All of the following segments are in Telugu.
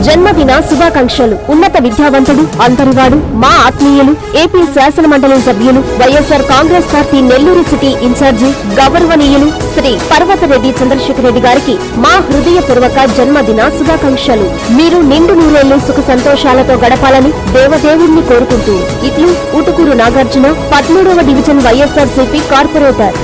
జన్మదిన శుభాకాంక్షలు. ఉన్నత విద్యావంతుడు, అంతరివాడు, మా ఆత్మీయులు, ఏపీ శాసన మండలి సభ్యులు, YSR Congress party Nellore city in-charge గౌరవనీయులు శ్రీ పర్వతరెడ్డి చంద్రశేఖర్ రెడ్డి గారికి మా హృదయపూర్వక జన్మదిన శుభాకాంక్షలు. మీరు నిండు నూరేళ్లు సుఖ సంతోషాలతో గడపాలని దేవదేవుణ్ణి కోరుకుంటూ ఇట్లు ఊటుకూరు నాగార్జున, 13వ division YSRCP corporator.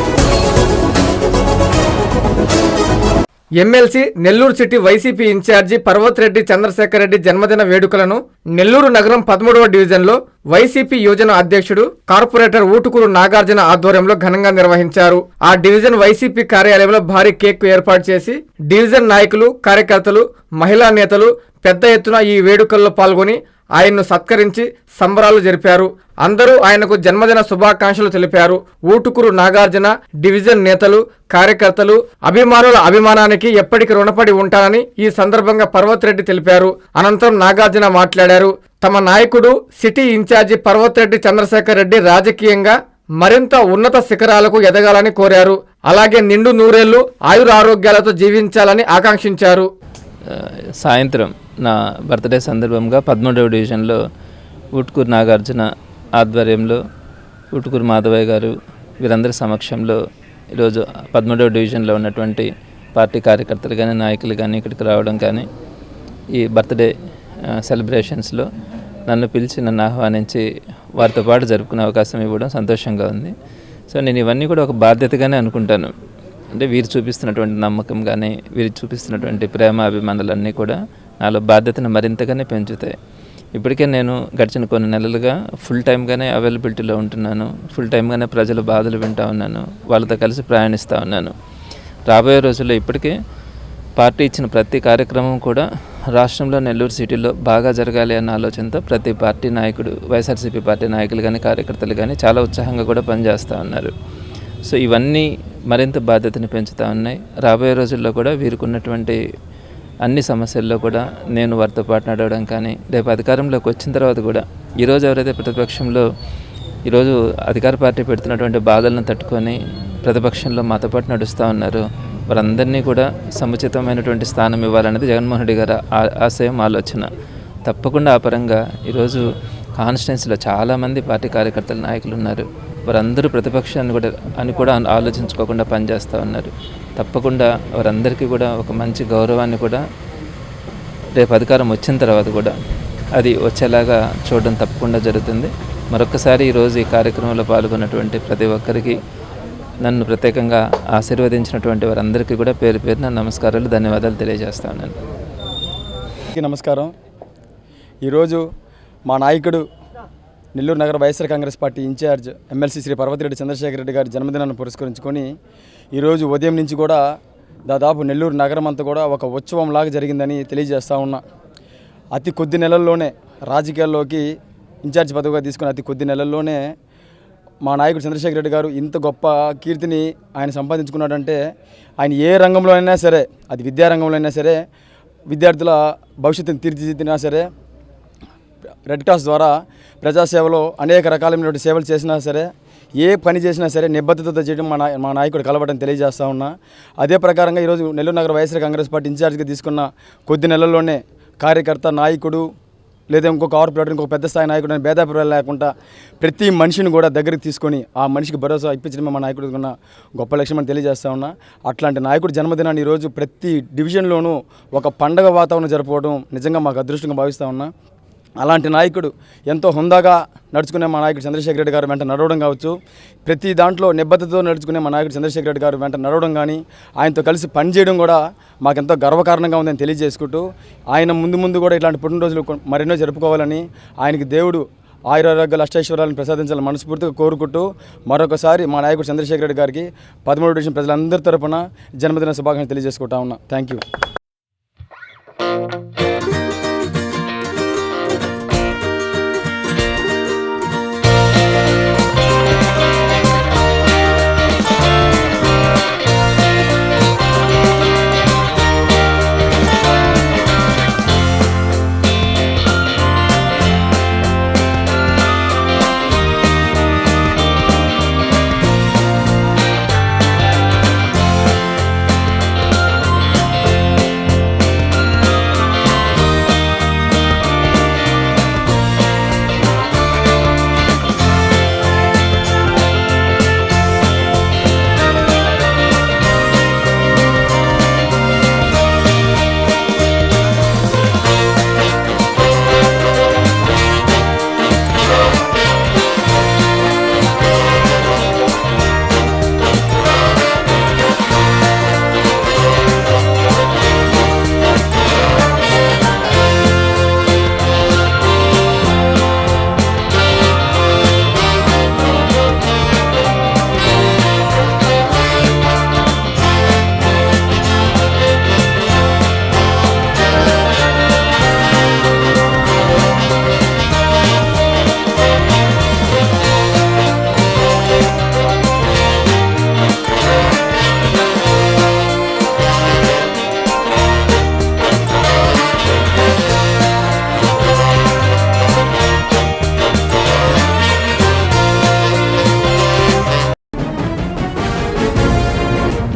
MLC Nellore city YCP ఇన్ఛార్జి పర్వతరెడ్డి చంద్రశేఖర్ రెడ్డి జన్మదిన వేడుకలను నెల్లూరు నగరం 13వ డివిజన్లో వైసీపీ యోజన అధ్యక్షుడు కార్పొరేటర్ ఊటుకూరు నాగార్జున ఆధ్వర్యంలో ఘనంగా నిర్వహించారు. ఆ డివిజన్ వైసీపీ కార్యాలయంలో భారీ కేక్ ఏర్పాటు చేసి డివిజన్ నాయకులు, కార్యకర్తలు, మహిళా నేతలు పెద్ద ఎత్తున ఈ వేడుకల్లో పాల్గొని ఆయన్ను సత్కరించి సంబరాలు జరిపారు. అందరూ ఆయనకు జన్మదిన శుభాకాంక్షలు తెలిపారు. ఊటుకూరు నాగార్జున డివిజన్ నేతలు, కార్యకర్తలు, అభిమానుల అభిమానానికి ఎప్పటికీ రుణపడి ఉంటానని ఈ సందర్భంగా పర్వతరెడ్డి తెలిపారు. అనంతరం నాగార్జున మాట్లాడారు. తమ నాయకుడు సిటీ ఇన్ఛార్జి పర్వతరెడ్డి చంద్రశేఖర్ రెడ్డి రాజకీయంగా మరింత ఉన్నత శిఖరాలకు ఎదగాలని కోరారు. అలాగే నిండు నూరేళ్లు ఆయురారోగ్యాలతో జీవించాలని ఆకాంక్షించారు. సాయంత్రం నా బర్త్డే సందర్భంగా 13వ డివిజన్లో ఊటుకూరు నాగార్జున ఆధ్వర్యంలో ఊటుకూరు మాధవయ్య గారు వీరందరి సమక్షంలో ఈరోజు 13వ డివిజన్లో ఉన్నటువంటి పార్టీ కార్యకర్తలు కానీ, నాయకులు కానీ ఇక్కడికి రావడం కానీ, ఈ బర్త్డే సెలబ్రేషన్స్లో నన్ను పిలిచి నన్ను ఆహ్వానించి వారితో పాటు జరుపుకునే అవకాశం ఇవ్వడం సంతోషంగా ఉంది. సో నేను ఇవన్నీ కూడా ఒక బాధ్యతగానే అనుకుంటాను. అంటే వీరు చూపిస్తున్నటువంటి నమ్మకం కానీ, వీరు చూపిస్తున్నటువంటి ప్రేమ అభిమానులన్నీ కూడా నాలో బాధ్యతను మరింతగానే పెంచుతాయి. ఇప్పటికే నేను గడిచిన కొన్ని నెలలుగా ఫుల్ టైమ్గానే అవైలబిలిటీలో ఉంటున్నాను. ఫుల్ టైమ్గానే ప్రజల బాధలు వింటూ ఉన్నాను, వాళ్ళతో కలిసి ప్రయాణిస్తూ ఉన్నాను. రాబోయే రోజుల్లో ఇప్పటికే పార్టీ ఇచ్చిన ప్రతి కార్యక్రమం కూడా రాష్ట్రంలో నెల్లూరు సిటీలో బాగా జరగాలి అన్న ఆలోచనతో ప్రతి పార్టీ నాయకుడు, వైఎస్ఆర్సీపీ పార్టీ నాయకులు కానీ, కార్యకర్తలు కానీ చాలా ఉత్సాహంగా కూడా పనిచేస్తూ ఉన్నారు. సో ఇవన్నీ మరింత బాధ్యతను పెంచుతూ ఉన్నాయి. రాబోయే రోజుల్లో కూడా వీరికి ఉన్నటువంటి అన్ని సమస్యల్లో కూడా నేను వారితో పాటు నడవడం కానీ, రేపు అధికారంలోకి వచ్చిన తర్వాత కూడా ఈరోజు ఎవరైతే ప్రతిపక్షంలో ఈరోజు అధికార పార్టీ పెడుతున్నటువంటి బాధలను తట్టుకొని ప్రతిపక్షంలో మాతో పాటు నడుస్తూ ఉన్నారు, వారందరినీ కూడా సముచితమైనటువంటి స్థానం ఇవ్వాలనేది జగన్మోహన్ రెడ్డి గారి ఆశయం, ఆలోచన. తప్పకుండా ఆ పరంగా ఈరోజు కాన్స్టిట్యున్సీలో చాలామంది పార్టీ కార్యకర్తల నాయకులు ఉన్నారు. వారందరూ ప్రతిపక్షాన్ని కూడా ఆలోచించుకోకుండా పనిచేస్తూ ఉన్నారు. తప్పకుండా వారందరికీ కూడా ఒక మంచి గౌరవాన్ని కూడా రేపు అధికారం వచ్చిన తర్వాత కూడా అది వచ్చేలాగా చూడడం తప్పకుండా జరుగుతుంది. మరొకసారి ఈరోజు ఈ కార్యక్రమంలో పాల్గొన్నటువంటి ప్రతి ఒక్కరికి, నన్ను ప్రత్యేకంగా ఆశీర్వదించినటువంటి వారందరికీ కూడా పేరు పేరున నమస్కారాలు, ధన్యవాదాలు తెలియజేస్తా ఉన్నాను. నమస్కారం. ఈరోజు మా నాయకుడు నెల్లూరు నగర YSR Congress party in-charge MLC Shri Parvathareddy Chandrasekhar Reddy గారి జన్మదినాన్ని పురస్కరించుకొని ఈరోజు ఉదయం నుంచి కూడా దాదాపు నెల్లూరు నగరం అంతా కూడా ఒక ఉత్సవంలాగా జరిగిందని తెలియజేస్తూ ఉన్నా. అతి కొద్ది నెలల్లోనే రాజకీయాల్లోకి ఇన్ఛార్జ్ పదవిగా తీసుకుని అతి కొద్ది నెలల్లోనే మా నాయకుడు చంద్రశేఖర్ రెడ్డి గారు ఇంత గొప్ప కీర్తిని ఆయన సంపాదించుకున్నాడంటే, ఆయన ఏ రంగంలో అయినా సరే, అది విద్యారంగంలో అయినా సరే, విద్యార్థుల భవిష్యత్తును తీర్చిదిద్దినా సరే, రెడ్ క్రాస్ ద్వారా ప్రజాసేవలో అనేక రకాలైనటువంటి సేవలు చేసినా సరే, ఏ పని చేసినా సరే నిబద్ధతతో చేయడం మా నాయకుడు కలవడం తెలియజేస్తూ ఉన్నా. అదే ప్రకారంగా ఈరోజు నెల్లూరు నగర వైఎస్ఆర్ కాంగ్రెస్ పార్టీ ఇన్ఛార్జ్గా తీసుకున్న కొద్ది నెలల్లోనే కార్యకర్త, నాయకుడు లేదా ఇంకొక కార్పొరేటర్, ఇంకొక పెద్ద స్థాయి నాయకుడు అని భేదాభిప్రాయాలు లేకుండా ప్రతి మనిషిని కూడా దగ్గరికి తీసుకొని ఆ మనిషికి భరోసా ఇప్పించడమే మా నాయకుడికి ఉన్న గొప్ప లక్ష్యం అని తెలియజేస్తా ఉన్నా. అట్లాంటి నాయకుడు జన్మదినాన్ని ఈరోజు ప్రతి డివిజన్లోనూ ఒక పండగ వాతావరణం జరుపుకోవడం నిజంగా మాకు అదృష్టంగా భావిస్తూ ఉన్నా. అలాంటి నాయకుడు ఎంతో హుందాగా నడుచుకునే మా నాయకుడు చంద్రశేఖర్ రెడ్డి గారు వెంట నడవడం కావచ్చు, ప్రతి దాంట్లో నిబద్ధతతో నడుచుకునే మా నాయకుడు చంద్రశేఖర్ రెడ్డి గారు వెంట నడవడం కానీ, ఆయనతో కలిసి పనిచేయడం కూడా మాకెంతో గర్వకారణంగా ఉందని తెలియజేసుకుంటూ, ఆయన ముందు కూడా ఇట్లాంటి పుట్టినరోజులు మరెన్నో జరుపుకోవాలని, ఆయనకి దేవుడు ఆయురారోగ్యాలు, అష్టైశ్వర్యాలను ప్రసాదించాలని మనస్ఫూర్తిగా కోరుకుంటూ మరొకసారి మా నాయకుడు చంద్రశేఖర్ రెడ్డి గారికి 13వ డివిజన్ ప్రజలందరి తరపున జన్మదిన శుభాకాంక్షలు తెలియజేసుకుంటా ఉన్నా. Thank you.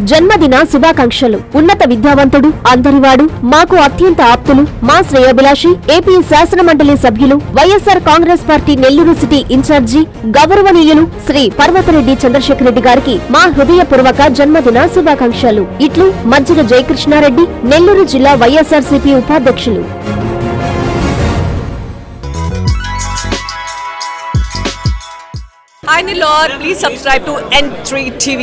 జన్మదిన శుభాకాంక్షలు. ఉన్నత విద్యావంతుడు, అందరివాడు, మాకు అత్యంత ఆప్తులు, మా శ్రేయోభిలాషి, ఏపీ శాసన మండలి సభ్యులు, YSR Congress party Nellore city in-charge గౌరవనీయులు శ్రీ పర్వతరెడ్డి చంద్రశేఖర్ రెడ్డి గారికి మా హృదయపూర్వక జన్మదిన శుభాకాంక్షలు. ఇట్లు మజ్జిగ జయకృష్ణారెడ్డి, నెల్లూరు జిల్లా వైఎస్ఆర్సీపీ ఉపాధ్యక్షులు. Hi Nilor, please subscribe to N3 TV.